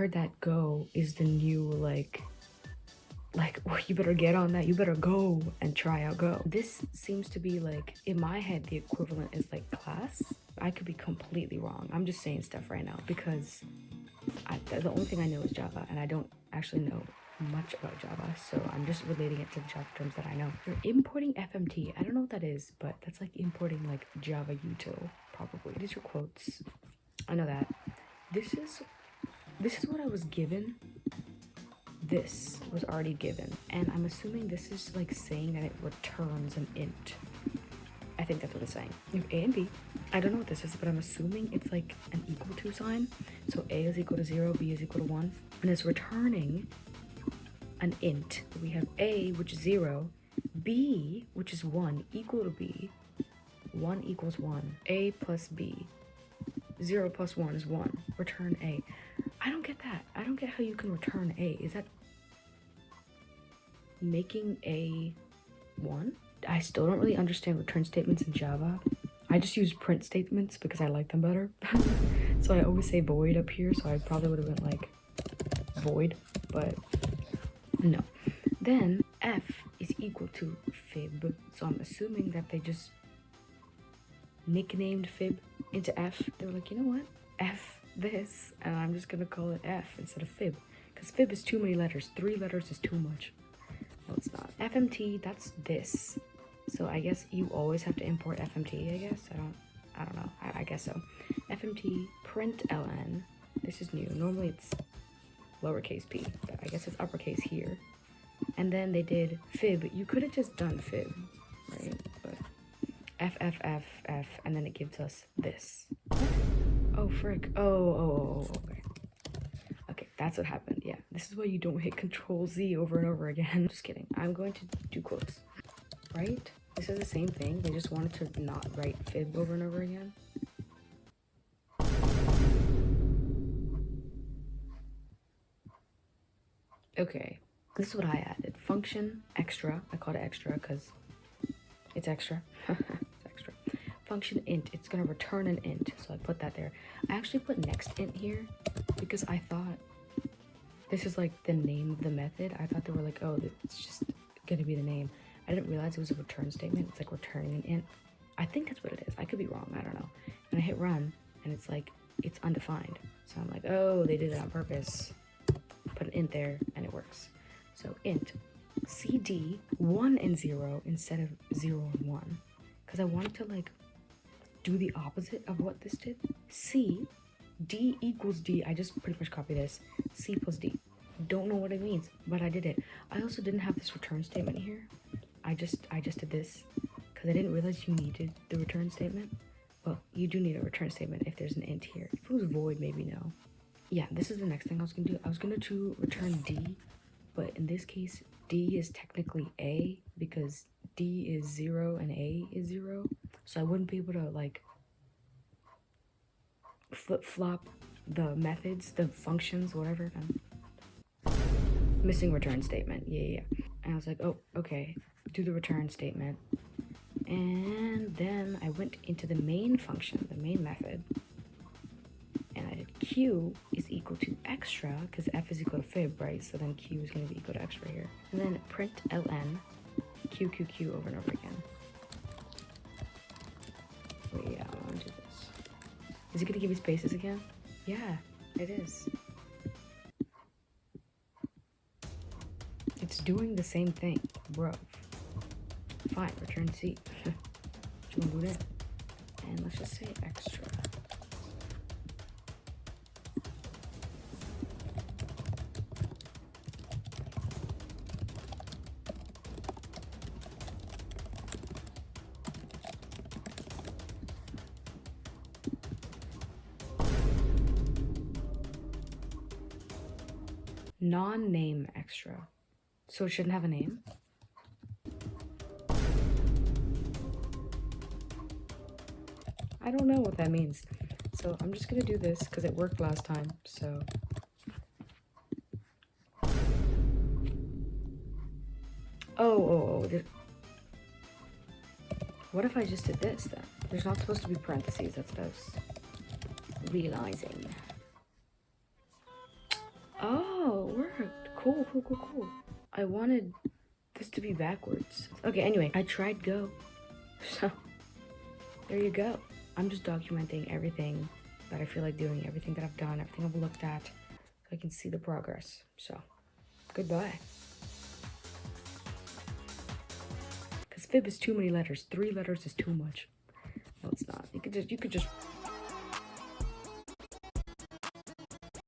heard that go is the new like well, you better get on that, you better go and try out go. This seems to be like, in my head, the equivalent is like class. I could be completely wrong. I'm just saying stuff right now because the only thing I know is Java, and I don't actually know much about Java, so I'm just relating it to the Java terms that I know. You're importing FMT. I don't know what that is, but that's like importing like Java util, probably. These are quotes. I know that. This is what I was given. This was already given, and I'm assuming this is like saying that it returns an int. I think that's what it's saying. You have A and B. I don't know what this is, but I'm assuming it's like an equal to sign. So A is equal to 0, B is equal to 1, and it's returning an int. We have A, which is 0, B, which is 1, equal to B. 1 equals 1. A plus B. 0 plus 1 is 1. Return A. I don't get that. I don't get how you can return A. Is that making A 1? I still don't really understand return statements in Java. I just use print statements because I like them better. So I always say void up here, so I probably would have been like void, but no. Then F is equal to fib, so I'm assuming that they just nicknamed fib into F. They were like, you know what? F this, and I'm just gonna call it F instead of fib, because fib is too many letters. 3 letters is too much. No, it's not. FMT, that's this. So I guess you always have to import FMT, I guess. I don't know. I guess so. FMT print ln. This is new. Normally it's lowercase p, but I guess it's uppercase here. And then they did fib. You could have just done fib, right? But F, F, F, F, and then it gives us this. Oh, frick. Oh, okay. Okay, that's what happened. Yeah, this is why you don't hit Control Z over and over again. Just kidding. I'm going to do quotes. Right? This is the same thing. They just wanted to not write fib over and over again. Okay, this is what I added. Function extra. I called it extra because it's extra. It's extra. Function int. It's going to return an int. So I put that there. I actually put next int here because I thought this is like the name of the method. I thought they were like, oh, it's just going to be the name. I didn't realize it was a return statement. It's like returning an int. I think that's what it is. I could be wrong. I don't know. And I hit run, and it's like, it's undefined. So I'm like, oh, they did it on purpose. Put an int there, and it works. So int cd 1 and 0 instead of 0 and 1. Because I wanted to like do the opposite of what this did. C, D equals D. I just pretty much copied this. C plus D. Don't know what it means, but I did it. I also didn't have this return statement here. I just did this because I didn't realize you needed the return statement. Well, you do need a return statement if there's an int here. If it was void, maybe no. Yeah, this is the next thing I was gonna do. I was gonna do return D, but in this case, D is technically A because D is 0 and A is 0. So I wouldn't be able to like flip-flop the methods, the functions, whatever. Missing return statement. Yeah. And I was like, oh, okay. Do the return statement. And then I went into the main function, the main method. And I did Q is equal to extra, because F is equal to fib, right? So then Q is going to be equal to extra here. And then print ln Q, Q, Q over and over again. Wait, yeah, I want to do this. Is it going to give me spaces again? Yeah, it is. It's doing the same thing, bro. Fine, return C. What you want to do that? And let's just say extra. Non-name extra. So it shouldn't have a name. I don't know what that means. So I'm just gonna do this because it worked last time, so. Oh. What if I just did this then? There's not supposed to be parentheses, that's what I was realizing. worked. Cool, cool, cool, cool. I wanted this to be backwards. Okay, anyway, I tried Go. So, there you go. I'm just documenting everything that I feel like doing, everything that I've done, everything I've looked at, so I can see the progress. So, goodbye. Because fib is too many letters. 3 letters is too much. No, it's not. You could just